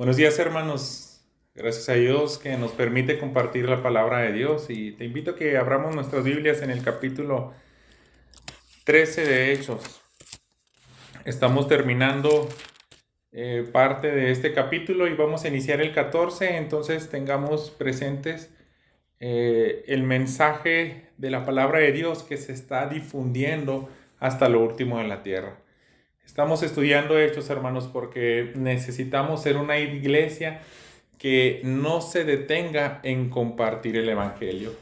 Buenos días, hermanos. Gracias a Dios que nos permite compartir la palabra de Dios, y te invito a que abramos nuestras Biblias en el capítulo 13 de Hechos. Estamos terminando parte de este capítulo y vamos a iniciar el 14, entonces tengamos presentes el mensaje de la palabra de Dios que se está difundiendo hasta lo último de la tierra. Estamos estudiando Hechos, hermanos, porque necesitamos ser una iglesia que no se detenga en compartir el Evangelio.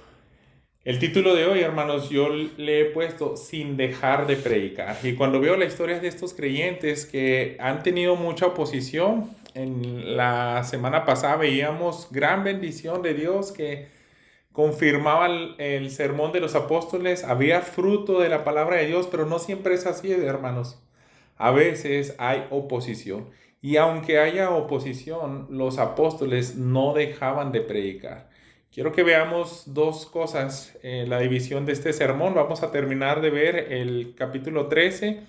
El título de hoy, hermanos, yo le he puesto Sin dejar de predicar. Y cuando veo la historia de estos creyentes que han tenido mucha oposición, en la semana pasada veíamos gran bendición de Dios que confirmaba el sermón de los apóstoles, había fruto de la palabra de Dios, pero no siempre es así, hermanos. A veces hay oposición. Y aunque haya oposición, los apóstoles no dejaban de predicar. Quiero que veamos dos cosas en la división de este sermón. Vamos a terminar de ver el capítulo 13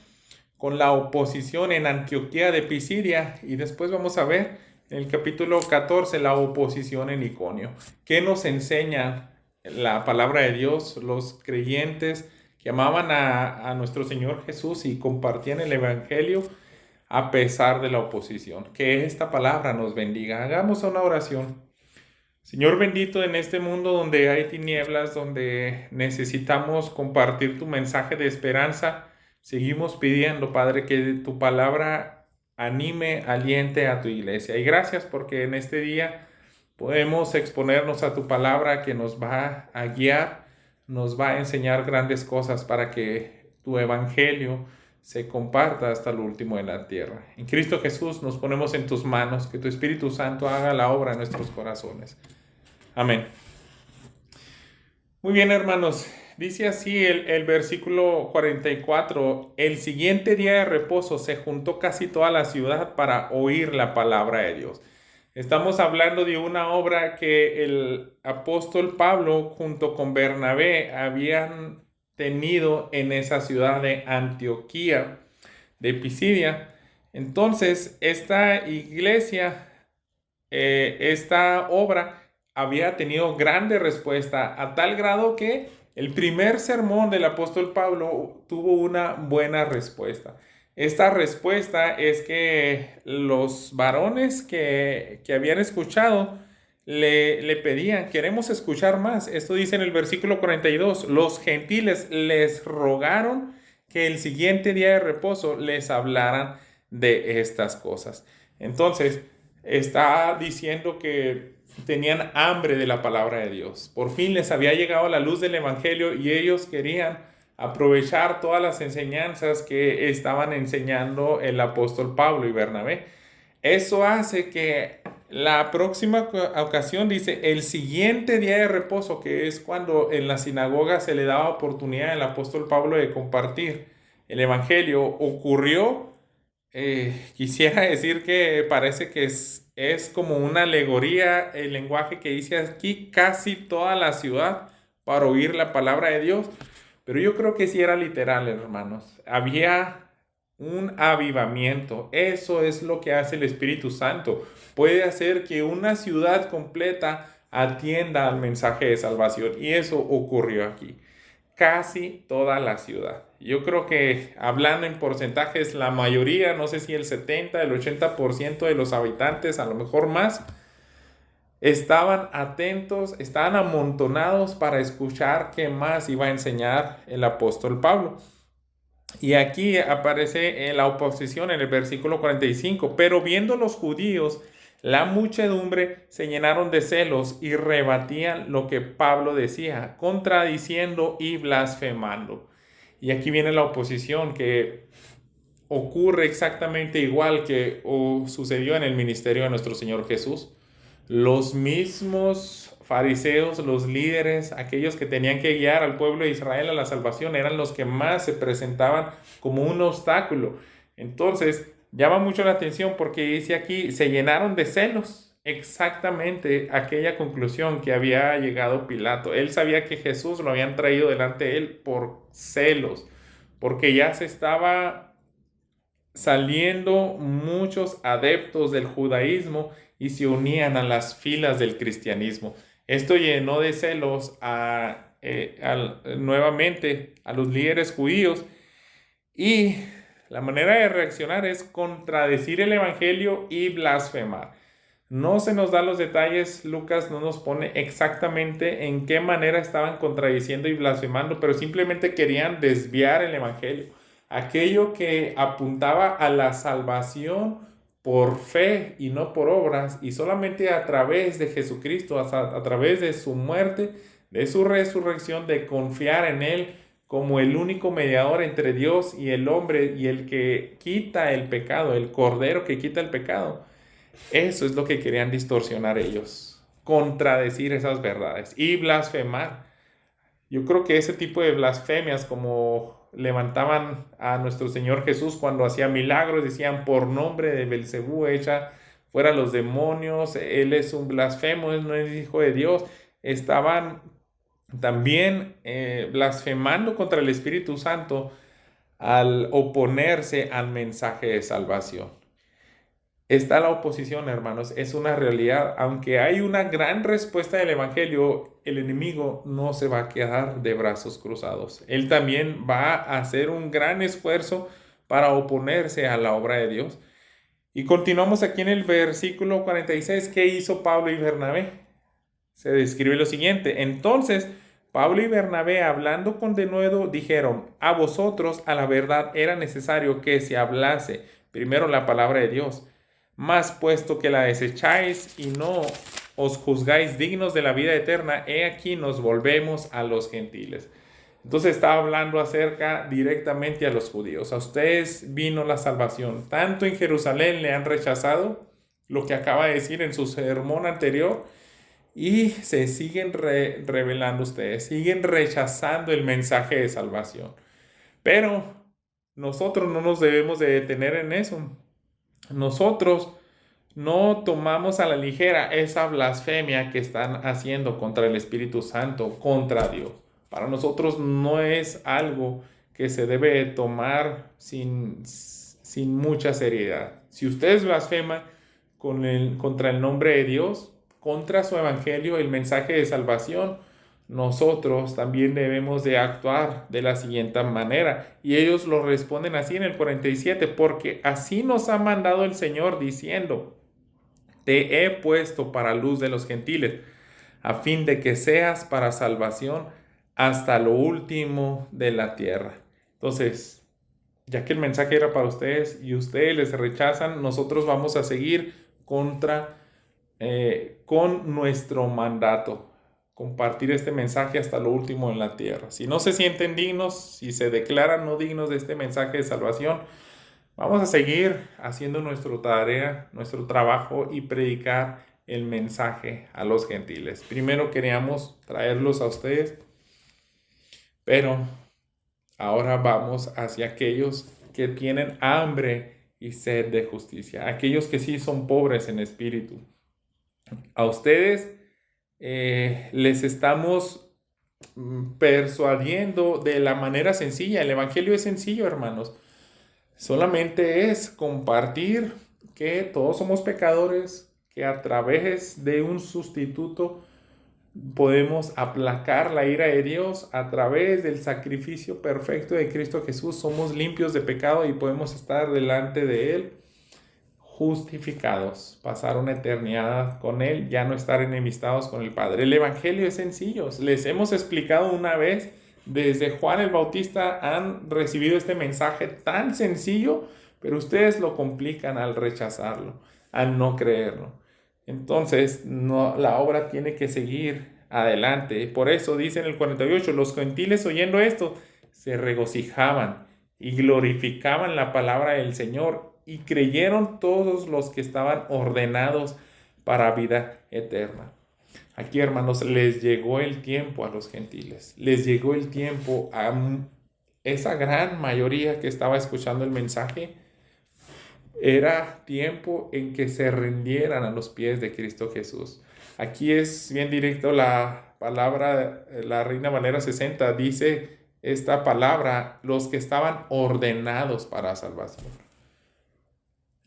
con la oposición en Antioquía de Pisidia, y después vamos a ver en el capítulo 14 la oposición en Iconio. ¿Qué nos enseña la palabra de Dios? Los creyentes que amaban a nuestro Señor Jesús y compartían el Evangelio a pesar de la oposición. Que esta palabra nos bendiga. Hagamos una oración. Señor bendito, en este mundo donde hay tinieblas, donde necesitamos compartir tu mensaje de esperanza, seguimos pidiendo, Padre, que tu palabra anime, aliente a tu iglesia. Y gracias porque en este día podemos exponernos a tu palabra que nos va a guiar, nos va a enseñar grandes cosas para que tu evangelio se comparta hasta lo último de la tierra. En Cristo Jesús nos ponemos en tus manos, que tu Espíritu Santo haga la obra en nuestros corazones. Amén. Muy bien, hermanos. Dice así el versículo 44. El siguiente día de reposo se juntó casi toda la ciudad para oír la palabra de Dios. Estamos hablando de una obra que el apóstol Pablo junto con Bernabé habían tenido en esa ciudad de Antioquía de Pisidia. Entonces, esta iglesia, esta obra había tenido grande respuesta, a tal grado que el primer sermón del apóstol Pablo tuvo una buena respuesta. Esta respuesta es que los varones que habían escuchado le pedían, queremos escuchar más. Esto dice en el versículo 42, los gentiles les rogaron que el siguiente día de reposo les hablaran de estas cosas. Entonces, está diciendo que tenían hambre de la palabra de Dios. Por fin les había llegado la luz del evangelio y ellos querían aprovechar todas las enseñanzas que estaban enseñando el apóstol Pablo y Bernabé. Eso hace que la próxima ocasión, dice, el siguiente día de reposo, que es cuando en la sinagoga se le daba oportunidad al apóstol Pablo de compartir el evangelio, ocurrió. Quisiera decir que parece que es como una alegoría el lenguaje que dice aquí, casi toda la ciudad para oír la palabra de Dios. Pero yo creo que sí era literal, hermanos. Había un avivamiento. Eso es lo que hace el Espíritu Santo. Puede hacer que una ciudad completa atienda al mensaje de salvación. Y eso ocurrió aquí. Casi toda la ciudad. Yo creo que hablando en porcentajes, la mayoría, no sé si el 70, el 80% de los habitantes, a lo mejor más, estaban atentos, estaban amontonados para escuchar qué más iba a enseñar el apóstol Pablo. Y aquí aparece la oposición en el versículo 45. Pero viendo los judíos, la muchedumbre se llenaron de celos y rebatían lo que Pablo decía, contradiciendo y blasfemando. Y aquí viene la oposición que ocurre exactamente igual que sucedió en el ministerio de nuestro Señor Jesús. Los mismos fariseos, los líderes, aquellos que tenían que guiar al pueblo de Israel a la salvación, eran los que más se presentaban como un obstáculo. Entonces, llama mucho la atención porque dice aquí, se llenaron de celos. Exactamente aquella conclusión que había llegado Pilato. Él sabía que Jesús lo habían traído delante de él por celos, porque ya se estaba saliendo muchos adeptos del judaísmo y se unían a las filas del cristianismo. Esto llenó de celos nuevamente a los líderes judíos, y la manera de reaccionar es contradecir el evangelio y blasfemar. No se nos dan los detalles, Lucas no nos pone exactamente en qué manera estaban contradiciendo y blasfemando, pero simplemente querían desviar el evangelio. Aquello que apuntaba a la salvación por fe y no por obras, y solamente a través de Jesucristo, a través de su muerte, de su resurrección, de confiar en Él como el único mediador entre Dios y el hombre, y el que quita el pecado, el cordero que quita el pecado. Eso es lo que querían distorsionar ellos, contradecir esas verdades y blasfemar. Yo creo que ese tipo de blasfemias, como levantaban a nuestro Señor Jesús cuando hacía milagros, decían por nombre de Belcebú echa fuera los demonios, él es un blasfemo, él no es hijo de Dios. Estaban también blasfemando contra el Espíritu Santo al oponerse al mensaje de salvación. Está la oposición, hermanos, es una realidad. Aunque hay una gran respuesta del Evangelio, el enemigo no se va a quedar de brazos cruzados. Él también va a hacer un gran esfuerzo para oponerse a la obra de Dios. Y continuamos aquí en el versículo 46. ¿Qué hizo Pablo y Bernabé? Se describe lo siguiente. Entonces, Pablo y Bernabé, hablando con denuedo, dijeron: a vosotros, a la verdad, era necesario que se hablase primero la palabra de Dios. Mas puesto que la desecháis y no os juzgáis dignos de la vida eterna, he aquí nos volvemos a los gentiles. Entonces está hablando acerca directamente a los judíos. A ustedes vino la salvación. Tanto en Jerusalén le han rechazado, lo que acaba de decir en su sermón anterior, y se siguen rebelando ustedes, siguen rechazando el mensaje de salvación. Pero nosotros no nos debemos de detener en eso. Nosotros no tomamos a la ligera esa blasfemia que están haciendo contra el Espíritu Santo, contra Dios. Para nosotros no es algo que se debe tomar sin mucha seriedad. Si ustedes blasfeman contra el nombre de Dios, contra su evangelio, el mensaje de salvación, nosotros también debemos de actuar de la siguiente manera. Y ellos lo responden así en el 47: porque así nos ha mandado el Señor, diciendo: te he puesto para luz de los gentiles, a fin de que seas para salvación hasta lo último de la tierra. Entonces, ya que el mensaje era para ustedes y ustedes les rechazan, nosotros vamos a seguir con nuestro mandato, compartir este mensaje hasta lo último en la tierra. Si no se sienten dignos, si se declaran no dignos de este mensaje de salvación, vamos a seguir haciendo nuestra tarea, nuestro trabajo, y predicar el mensaje a los gentiles. Primero queríamos traerlos a ustedes, pero ahora vamos hacia aquellos que tienen hambre y sed de justicia, aquellos que sí son pobres en espíritu. A ustedes les estamos persuadiendo de la manera sencilla. El evangelio es sencillo, hermanos. Solamente es compartir que todos somos pecadores, que a través de un sustituto podemos aplacar la ira de Dios. A través del sacrificio perfecto de Cristo Jesús somos limpios de pecado y podemos estar delante de Él justificados, pasar una eternidad con Él, ya no estar enemistados con el Padre. El evangelio es sencillo. Les hemos explicado una vez. Desde Juan el Bautista han recibido este mensaje tan sencillo, pero ustedes lo complican al rechazarlo, al no creerlo. Entonces, la obra tiene que seguir adelante. Por eso dice en el 48, los gentiles, oyendo esto, se regocijaban y glorificaban la palabra del Señor, y creyeron todos los que estaban ordenados para vida eterna. Aquí, hermanos, les llegó el tiempo a los gentiles, les llegó el tiempo a esa gran mayoría que estaba escuchando el mensaje. Era tiempo en que se rindieran a los pies de Cristo Jesús. Aquí es bien directo la palabra, la Reina Valera 60 dice esta palabra: los que estaban ordenados para salvación.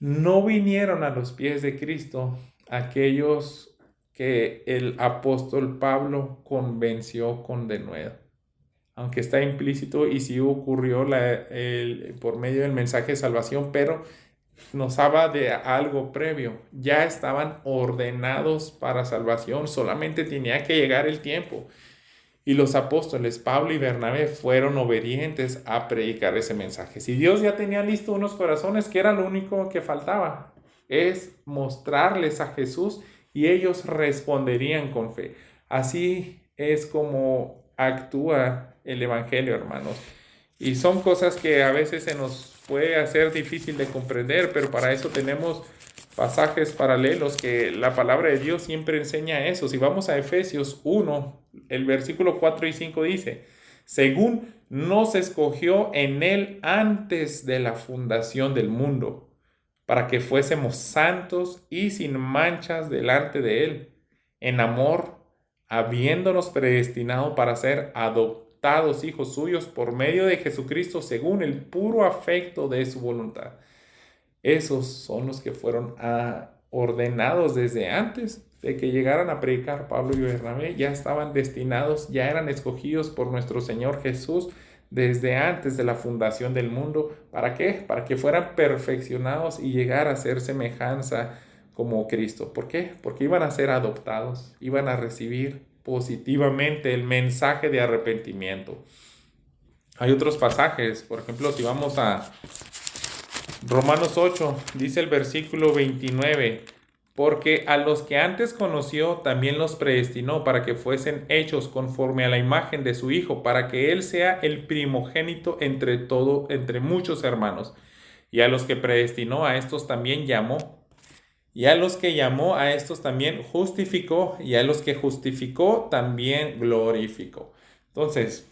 No vinieron a los pies de Cristo aquellos que el apóstol Pablo convenció con denuedo. Aunque está implícito y sí ocurrió por medio del mensaje de salvación, pero nos habla de algo previo. Ya estaban ordenados para salvación, solamente tenía que llegar el tiempo. Y los apóstoles Pablo y Bernabé fueron obedientes a predicar ese mensaje. Si Dios ya tenía listo unos corazones, que era lo único que faltaba, es mostrarles a Jesús y ellos responderían con fe. Así es como actúa el Evangelio, hermanos. Y son cosas que a veces se nos puede hacer difícil de comprender, pero para eso tenemos pasajes paralelos que la palabra de Dios siempre enseña eso. Si vamos a Efesios 1, el versículo 4 y 5 dice, según nos escogió en él antes de la fundación del mundo, para que fuésemos santos y sin manchas delante de él, en amor, habiéndonos predestinado para ser adoptados hijos suyos por medio de Jesucristo según el puro afecto de su voluntad. Esos son los que fueron ordenados desde antes de que llegaran a predicar Pablo y Bernabé. Ya estaban destinados, ya eran escogidos por nuestro Señor Jesús desde antes de la fundación del mundo. ¿Para qué? Para que fueran perfeccionados y llegar a ser semejanza como Cristo. ¿Por qué? Porque iban a ser adoptados, iban a recibir positivamente el mensaje de arrepentimiento. Hay otros pasajes, por ejemplo, si vamos a Romanos 8, dice el versículo 29, porque a los que antes conoció también los predestinó para que fuesen hechos conforme a la imagen de su Hijo, para que Él sea el primogénito entre muchos hermanos. Y a los que predestinó a estos también llamó, y a los que llamó a estos también justificó, y a los que justificó también glorificó. Entonces,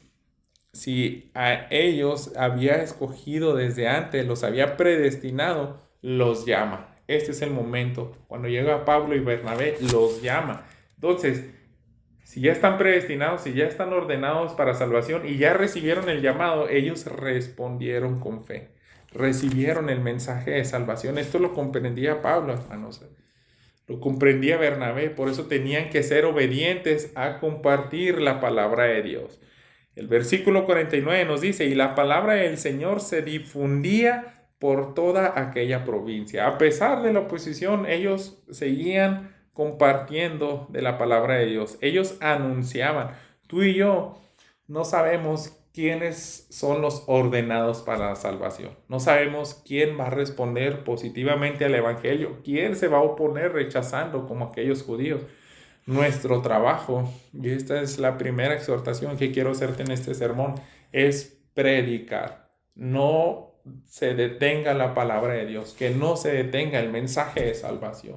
si a ellos había escogido desde antes, los había predestinado, los llama. Este es el momento. Cuando llega Pablo y Bernabé, los llama. Entonces, si ya están predestinados, si ya están ordenados para salvación y ya recibieron el llamado, ellos respondieron con fe. Recibieron el mensaje de salvación. Esto lo comprendía Pablo, hermanos. Lo comprendía Bernabé. Por eso tenían que ser obedientes a compartir la palabra de Dios. El versículo 49 nos dice, y la palabra del Señor se difundía por toda aquella provincia. A pesar de la oposición, ellos seguían compartiendo de la palabra de Dios. Ellos anunciaban. Tú y yo no sabemos quiénes son los ordenados para la salvación. No sabemos quién va a responder positivamente al Evangelio, quién se va a oponer rechazando como aquellos judíos. Nuestro trabajo, y esta es la primera exhortación que quiero hacerte en este sermón, es predicar. No se detenga la palabra de Dios, que no se detenga el mensaje de salvación.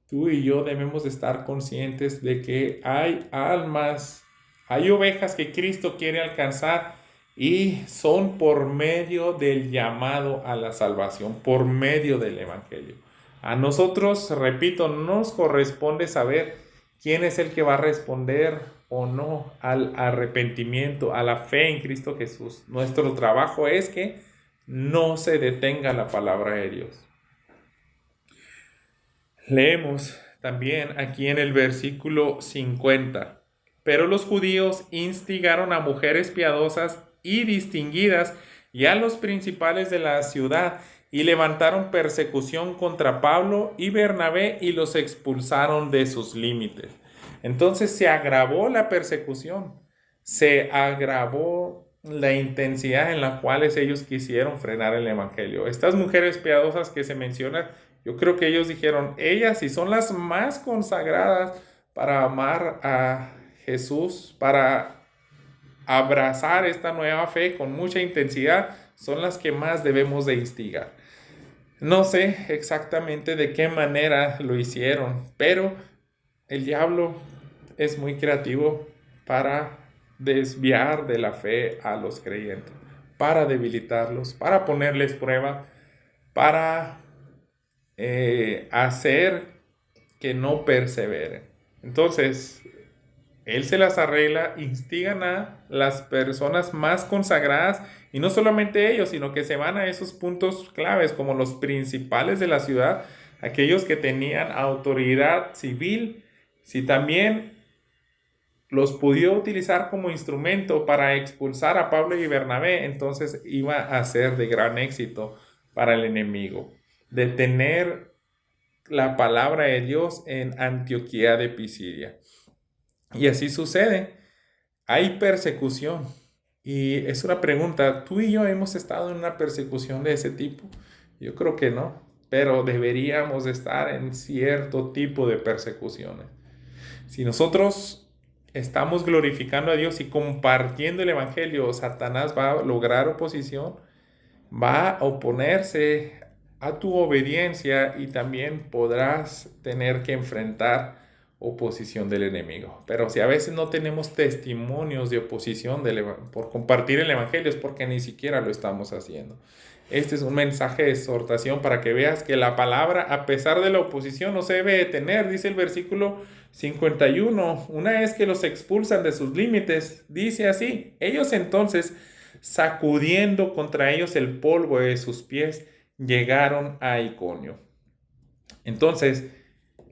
Tú y yo debemos estar conscientes de que hay almas, hay ovejas que Cristo quiere alcanzar y son por medio del llamado a la salvación, por medio del Evangelio. A nosotros, repito, no nos corresponde saber quién es el que va a responder o no al arrepentimiento, a la fe en Cristo Jesús. Nuestro trabajo es que no se detenga la palabra de Dios. Leemos también aquí en el versículo 50. Pero los judíos instigaron a mujeres piadosas y distinguidas y a los principales de la ciudad y levantaron persecución contra Pablo y Bernabé y los expulsaron de sus límites. Entonces se agravó la persecución, se agravó la intensidad en la cual ellos quisieron frenar el evangelio. Estas mujeres piadosas que se mencionan, yo creo que ellos dijeron, ellas si son las más consagradas para amar a Jesús, para abrazar esta nueva fe con mucha intensidad, son las que más debemos de instigar. No sé exactamente de qué manera lo hicieron, pero el diablo es muy creativo para desviar de la fe a los creyentes, para debilitarlos, para ponerles prueba, para hacer que no perseveren. Entonces, Él se las arregla, instigan a las personas más consagradas y no solamente ellos, sino que se van a esos puntos claves como los principales de la ciudad, aquellos que tenían autoridad civil, si también los pudió utilizar como instrumento para expulsar a Pablo y Bernabé, entonces iba a ser de gran éxito para el enemigo. Detener la palabra de Dios en Antioquía de Pisidia. Y así sucede. Hay persecución. Y es una pregunta, ¿tú y yo hemos estado en una persecución de ese tipo? Yo creo que no, pero deberíamos estar en cierto tipo de persecuciones. Si nosotros estamos glorificando a Dios y compartiendo el Evangelio, Satanás va a lograr oposición, va a oponerse a tu obediencia y también podrás tener que enfrentar oposición del enemigo. Pero si a veces no tenemos testimonios de oposición por compartir el Evangelio, es porque ni siquiera lo estamos haciendo. Este es un mensaje de exhortación para que veas que la palabra, a pesar de la oposición, no se debe detener. Dice el versículo 51, una vez que los expulsan de sus límites, dice así, ellos entonces, sacudiendo contra ellos el polvo de sus pies, llegaron a Iconio. Entonces,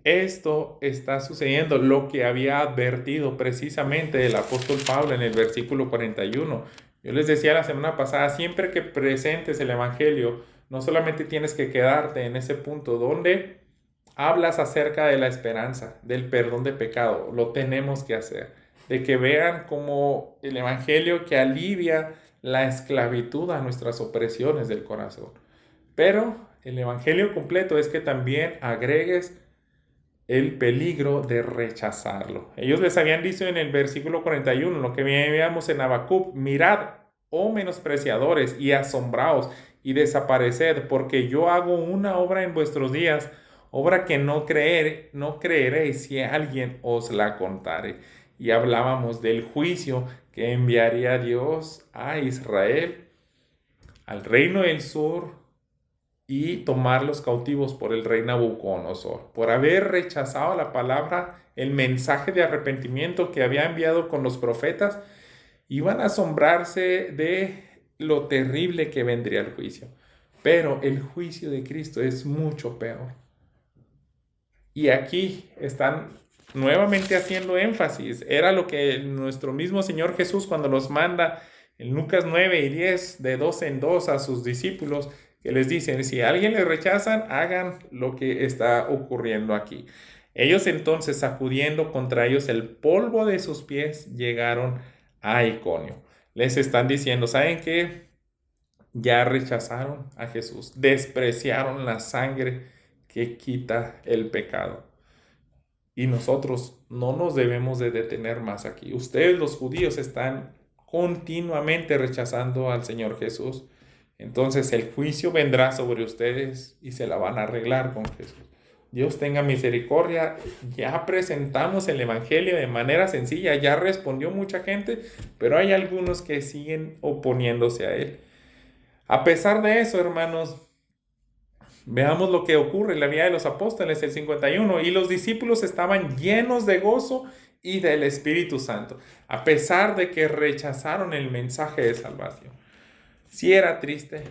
esto está sucediendo, lo que había advertido precisamente el apóstol Pablo en el versículo 41. Yo les decía la semana pasada, siempre que presentes el Evangelio, no solamente tienes que quedarte en ese punto donde hablas acerca de la esperanza, del perdón de pecado, lo tenemos que hacer, de que vean como el Evangelio que alivia la esclavitud a nuestras opresiones del corazón. Pero el Evangelio completo es que también agregues el peligro de rechazarlo. Ellos les habían dicho en el versículo 41, lo que veíamos en Habacuc, mirad, oh menospreciadores, y asombraos, y desapareced, porque yo hago una obra en vuestros días, obra que no creeréis si alguien os la contare. Y hablábamos del juicio que enviaría Dios a Israel, al reino del sur, y tomarlos cautivos por el rey Nabucodonosor, por haber rechazado la palabra, el mensaje de arrepentimiento que había enviado con los profetas. Iban a asombrarse de lo terrible que vendría el juicio. Pero el juicio de Cristo es mucho peor. Y aquí están nuevamente haciendo énfasis. Era lo que nuestro mismo Señor Jesús, cuando los manda en Lucas 9 y 10, de 2 en 2 a sus discípulos, que les dicen, si a alguien le rechazan, hagan lo que está ocurriendo aquí. Ellos entonces, sacudiendo contra ellos el polvo de sus pies, llegaron a Iconio. Les están diciendo, ¿saben qué? Ya rechazaron a Jesús, despreciaron la sangre que quita el pecado. Y nosotros no nos debemos de detener más aquí. Ustedes, los judíos, están continuamente rechazando al Señor Jesús. Entonces el juicio vendrá sobre ustedes y se la van a arreglar con Jesús. Dios tenga misericordia. Ya presentamos el Evangelio de manera sencilla, ya respondió mucha gente, pero hay algunos que siguen oponiéndose a él. A pesar de eso, hermanos, veamos lo que ocurre en la vida de los apóstoles, el 51. Y los discípulos estaban llenos de gozo y del Espíritu Santo, a pesar de que rechazaron el mensaje de salvación. Sí era triste.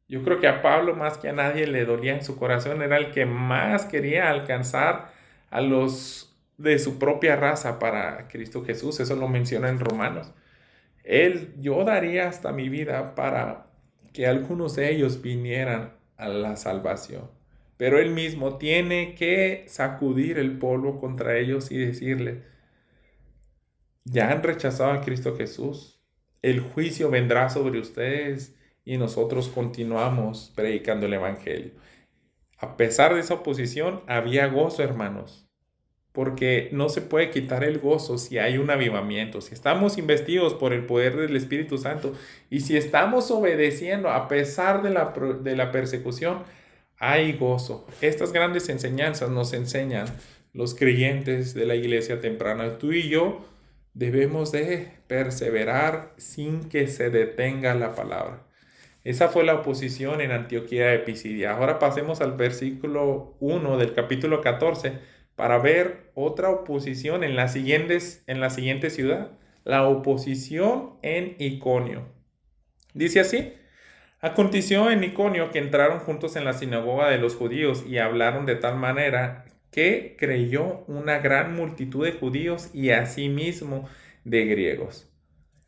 Yo creo que a Pablo más que a nadie le dolía en su corazón. Era el que más quería alcanzar a los de su propia raza para Cristo Jesús. Eso lo menciona en Romanos. Yo daría hasta mi vida para que algunos de ellos vinieran a la salvación. Pero él mismo tiene que sacudir el polvo contra ellos y decirles, ya han rechazado a Cristo Jesús. El juicio vendrá sobre ustedes y nosotros continuamos predicando el Evangelio. A pesar de esa oposición, había gozo, hermanos, porque no se puede quitar el gozo si hay un avivamiento, si estamos investidos por el poder del Espíritu Santo y si estamos obedeciendo a pesar de la persecución, hay gozo. Estas grandes enseñanzas nos enseñan los creyentes de la iglesia temprana. Tú y yo debemos de perseverar sin que se detenga la palabra. Esa fue la oposición en Antioquía de Pisidia. Ahora pasemos al versículo 1 del capítulo 14. para ver otra oposición en la siguiente ciudad, la oposición en Iconio. Dice así: aconteció en Iconio que entraron juntos en la sinagoga de los judíos y hablaron de tal manera que creyó una gran multitud de judíos y asimismo de griegos.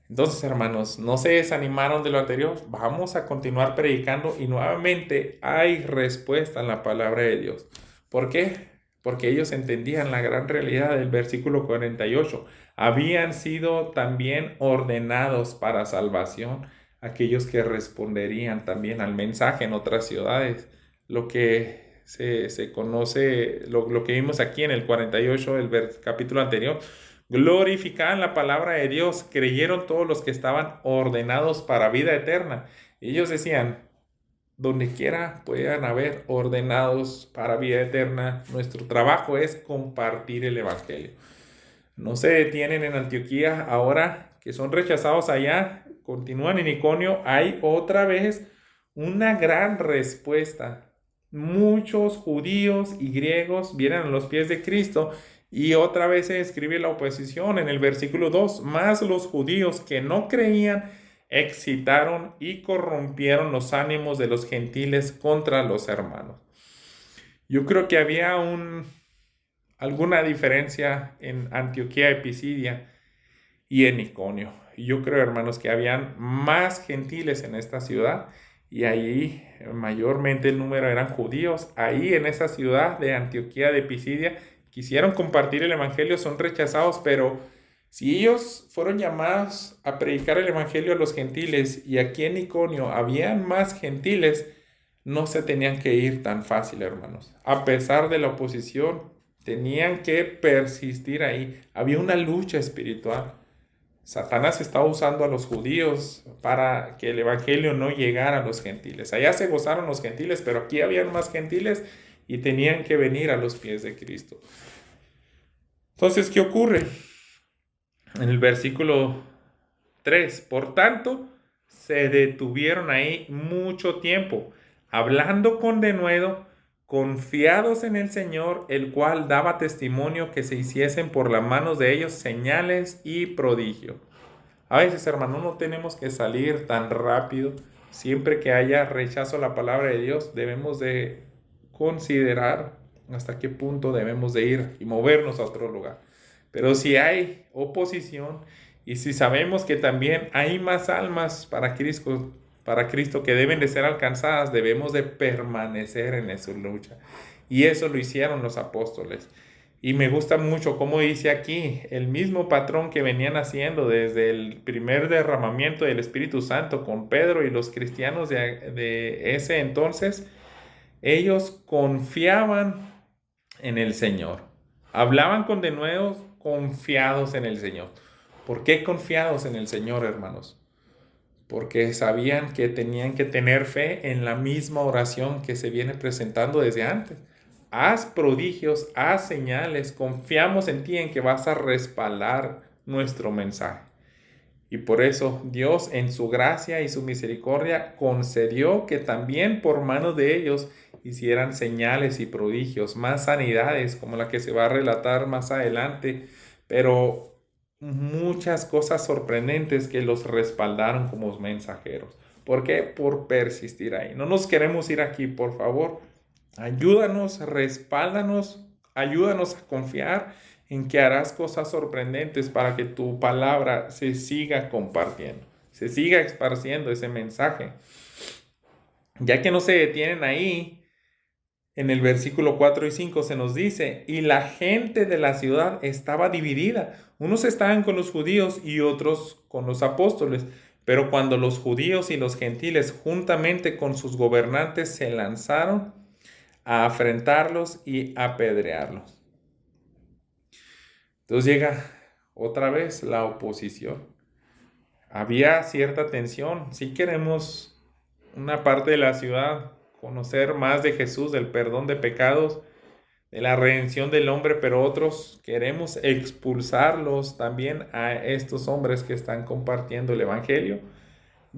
Entonces, hermanos, no se desanimaron de lo anterior. Vamos a continuar predicando y nuevamente hay respuesta en la palabra de Dios. ¿Por qué? Porque ellos entendían la gran realidad del versículo 48. Habían sido también ordenados para salvación aquellos que responderían también al mensaje en otras ciudades. Lo que se conoce, lo que vimos aquí en el 48 del capítulo anterior. Glorificaban la palabra de Dios, creyeron todos los que estaban ordenados para vida eterna. Ellos decían, donde quiera puedan haber ordenados para vida eterna, nuestro trabajo es compartir el evangelio. No se detienen en Antioquía ahora que son rechazados allá, continúan en Iconio, hay otra vez una gran respuesta. Muchos judíos y griegos vienen a los pies de Cristo. Y otra vez se describe la oposición en el versículo 2. Más los judíos que no creían excitaron y corrompieron los ánimos de los gentiles contra los hermanos. Yo creo que había alguna diferencia en Antioquía de Pisidia y en Iconio. Yo creo, hermanos, que habían más gentiles en esta ciudad y ahí mayormente el número eran judíos. Ahí en esa ciudad de Antioquía de Pisidia quisieron compartir el evangelio, son rechazados, pero si ellos fueron llamados a predicar el evangelio a los gentiles y aquí en Iconio habían más gentiles, no se tenían que ir tan fácil, hermanos. A pesar de la oposición, tenían que persistir ahí. Había una lucha espiritual. Satanás estaba usando a los judíos para que el evangelio no llegara a los gentiles. Allá se gozaron los gentiles, pero aquí habían más gentiles y tenían que venir a los pies de Cristo. Entonces, ¿qué ocurre? En el versículo 3, por tanto, se detuvieron ahí mucho tiempo, hablando con denuedo, confiados en el Señor, el cual daba testimonio que se hiciesen por las manos de ellos señales y prodigios. A veces, hermano, no tenemos que salir tan rápido. Siempre que haya rechazo a la palabra de Dios, debemos de considerar hasta qué punto debemos de ir y movernos a otro lugar. Pero si hay oposición y si sabemos que también hay más almas para Cristo que deben de ser alcanzadas, debemos de permanecer en esa lucha. Y eso lo hicieron los apóstoles. Y me gusta mucho cómo dice aquí, el mismo patrón que venían haciendo desde el primer derramamiento del Espíritu Santo con Pedro y los cristianos de ese entonces. Ellos confiaban en el Señor. Hablaban con denuedo confiados en el Señor. ¿Por qué confiados en el Señor, hermanos? Porque sabían que tenían que tener fe en la misma oración que se viene presentando desde antes. Haz prodigios, haz señales, confiamos en ti, en que vas a respaldar nuestro mensaje. Y por eso Dios en su gracia y su misericordia concedió que también por mano de ellos hicieran señales y prodigios, más sanidades como la que se va a relatar más adelante, pero muchas cosas sorprendentes que los respaldaron como mensajeros. ¿Por qué? Por persistir ahí. No nos queremos ir aquí, por favor. Ayúdanos, respáldanos, ayúdanos a confiar en que harás cosas sorprendentes para que tu palabra se siga compartiendo, se siga esparciendo ese mensaje. Ya que no se detienen ahí, en el versículo 4 y 5 se nos dice, y la gente de la ciudad estaba dividida. Unos estaban con los judíos y otros con los apóstoles. Pero cuando los judíos y los gentiles juntamente con sus gobernantes se lanzaron a afrentarlos y apedrearlos. Entonces llega otra vez la oposición. Había cierta tensión. Si queremos una parte de la ciudad conocer más de Jesús, del perdón de pecados, de la redención del hombre, pero otros queremos expulsarlos también a estos hombres que están compartiendo el evangelio.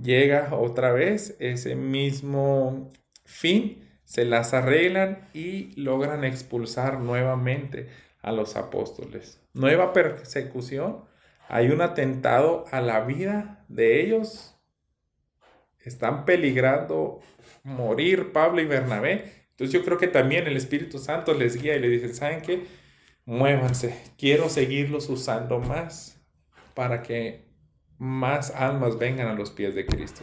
Llega otra vez ese mismo fin se las arreglan y logran expulsar nuevamente a los apóstoles. Nueva persecución, hay un atentado a la vida de ellos. Están peligrando morir Pablo y Bernabé. Entonces yo creo que también el Espíritu Santo les guía y le dice, ¿saben qué? Muévanse, quiero seguirlos usando más para que más almas vengan a los pies de Cristo.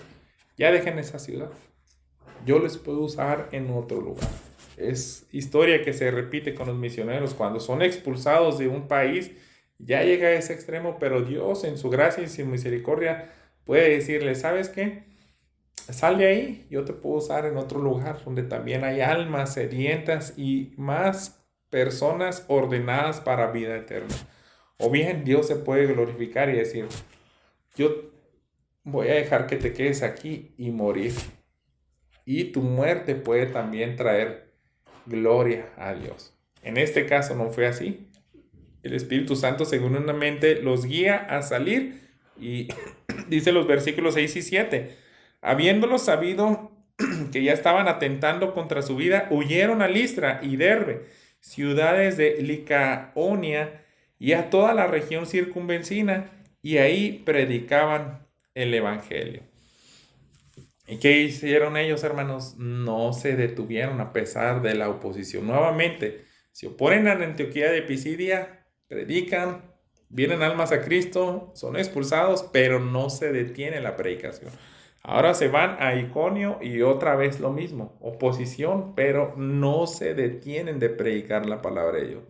Ya dejen esa ciudad. Yo les puedo usar en otro lugar. Es historia que se repite con los misioneros. Cuando son expulsados de un país, ya llega a ese extremo, pero Dios en su gracia y su misericordia puede decirle, ¿sabes qué? Sal de ahí, yo te puedo usar en otro lugar donde también hay almas sedientas y más personas ordenadas para vida eterna. O bien Dios se puede glorificar y decir, yo voy a dejar que te quedes aquí y morir. Y tu muerte puede también traer gloria a Dios. En este caso no fue así. El Espíritu Santo seguramente los guía a salir y dice los versículos 6 y 7. Habiéndolo sabido que ya estaban atentando contra su vida, huyeron a Listra y Derbe, ciudades de Licaonia y a toda la región circunvecina, y ahí predicaban el Evangelio. ¿Y qué hicieron ellos, hermanos? No se detuvieron a pesar de la oposición. Nuevamente, se oponen a la Antioquía de Pisidia, predican, vienen almas a Cristo, son expulsados, pero no se detiene la predicación. Ahora se van a Iconio y otra vez lo mismo, oposición, pero no se detienen de predicar la palabra de Dios.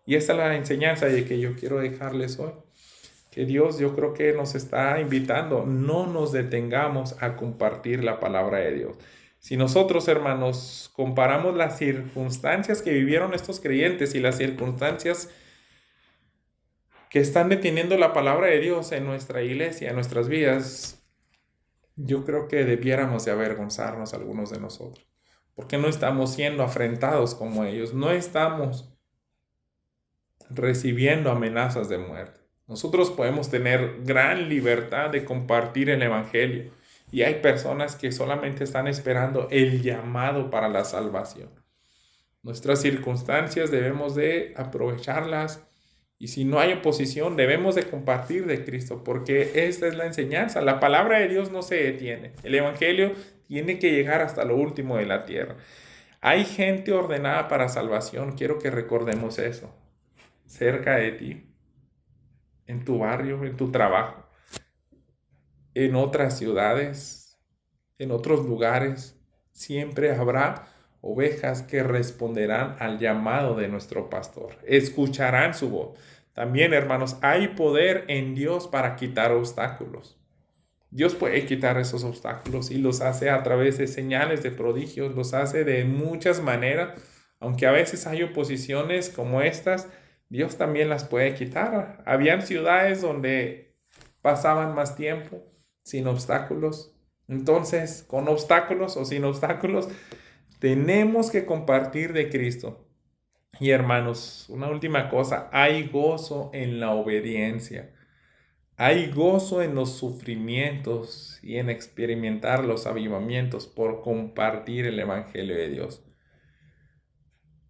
Y esta es la enseñanza de que yo quiero dejarles hoy. Que Dios, yo creo que nos está invitando, no nos detengamos a compartir la palabra de Dios. Si nosotros, hermanos, comparamos las circunstancias que vivieron estos creyentes y las circunstancias que están deteniendo la palabra de Dios en nuestra iglesia, en nuestras vidas, yo creo que debiéramos de avergonzarnos algunos de nosotros, porque no estamos siendo afrentados como ellos, no estamos recibiendo amenazas de muerte. Nosotros podemos tener gran libertad de compartir el Evangelio y hay personas que solamente están esperando el llamado para la salvación. Nuestras circunstancias debemos de aprovecharlas y si no hay oposición debemos de compartir de Cristo porque esta es la enseñanza. La palabra de Dios no se detiene. El Evangelio tiene que llegar hasta lo último de la tierra. Hay gente ordenada para salvación. Quiero que recordemos eso. Cerca de ti, en tu barrio, en tu trabajo, en otras ciudades, en otros lugares, siempre habrá ovejas que responderán al llamado de nuestro pastor, escucharán su voz. También, hermanos, hay poder en Dios para quitar obstáculos. Dios puede quitar esos obstáculos y los hace a través de señales, de prodigios, los hace de muchas maneras, aunque a veces hay oposiciones como estas, Dios también las puede quitar. Habían ciudades donde pasaban más tiempo sin obstáculos. Entonces, con obstáculos o sin obstáculos, tenemos que compartir de Cristo. Y hermanos, una última cosa, hay gozo en la obediencia. Hay gozo en los sufrimientos y en experimentar los avivamientos por compartir el Evangelio de Dios.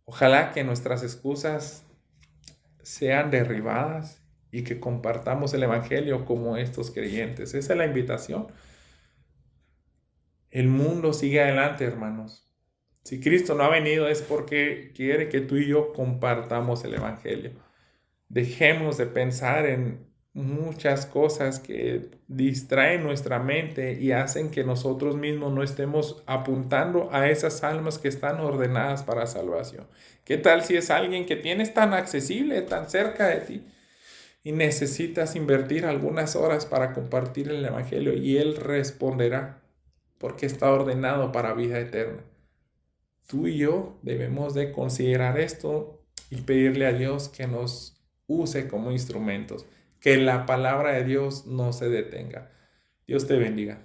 Ojalá que nuestras excusas sean derribadas y que compartamos el Evangelio como estos creyentes. Esa es la invitación. El mundo sigue adelante, hermanos. Si Cristo no ha venido es porque quiere que tú y yo compartamos el Evangelio. Dejemos de pensar en muchas cosas que distraen nuestra mente y hacen que nosotros mismos no estemos apuntando a esas almas que están ordenadas para salvación. ¿Qué tal si es alguien que tienes tan accesible, tan cerca de ti y necesitas invertir algunas horas para compartir el Evangelio y Él responderá porque está ordenado para vida eterna? Tú y yo debemos de considerar esto y pedirle a Dios que nos use como instrumentos. Que la palabra de Dios no se detenga. Dios te bendiga.